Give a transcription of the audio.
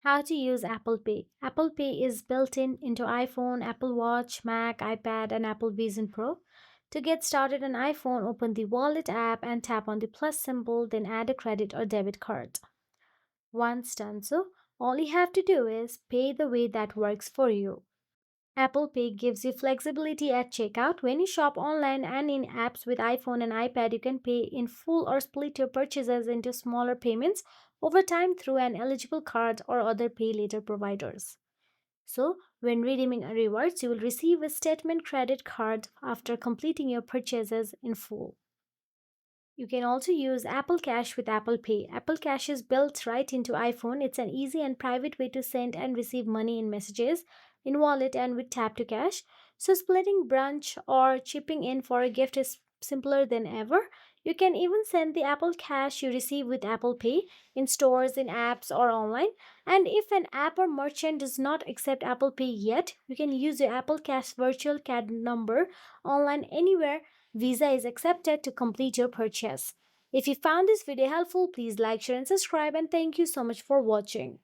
How to use Apple Pay. Apple Pay is built in into iPhone, Apple Watch, Mac, iPad, and Apple Vision Pro. To get started on iPhone, open the Wallet app and tap on the plus symbol, then add a credit or debit card. Once done so, all you have to do is pay the way that works for you. Apple Pay gives you flexibility at checkout. When you shop online and in apps with iPhone and iPad, you can pay in full or split your purchases into smaller payments over time through an eligible card or other pay later providers. So, when redeeming a rewards, you will receive a statement credit card after completing your purchases in full. You can also use Apple Cash with Apple Pay. Apple Cash is built right into iPhone. It's an easy and private way to send and receive money in messages, in wallet, and with tap to cash. So, splitting brunch or chipping in for a gift is simpler than ever. You can even send the Apple Cash you receive with Apple Pay in stores, in apps, or online. And if an app or merchant does not accept Apple Pay yet, you can use your Apple Cash virtual card number online anywhere Visa is accepted to complete your purchase. If you found this video helpful, please like, share, and subscribe. And thank you so much for watching.